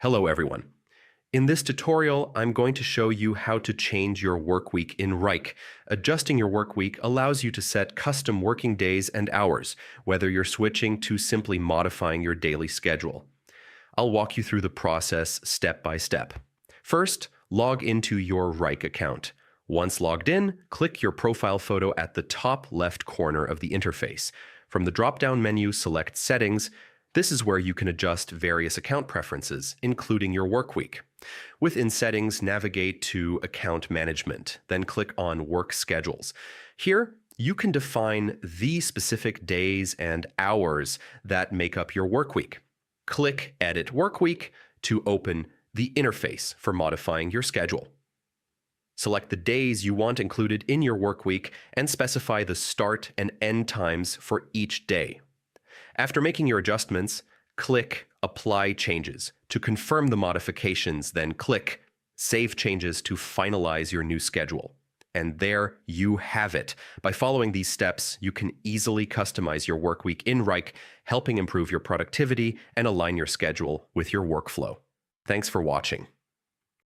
Hello everyone. In this tutorial, I'm going to show you how to change your work week in Wrike. Adjusting your work week allows you to set custom working days and hours, whether you're switching to simply modifying your daily schedule. I'll walk you through the process step by step. First, log into your Wrike account. Once logged in, click your profile photo at the top left corner of the interface. From the drop-down menu, select Settings. This is where you can adjust various account preferences, including your work week. Within Settings, navigate to Account Management, then click on Work Schedules. Here, you can define the specific days and hours that make up your work week. Click Edit Work Week to open the interface for modifying your schedule. Select the days you want included in your work week and specify the start and end times for each day. After making your adjustments, click Apply Changes to confirm the modifications, then click Save Changes to finalize your new schedule. And there you have it. By following these steps, you can easily customize your work week in Wrike, helping improve your productivity and align your schedule with your workflow. Thanks for watching.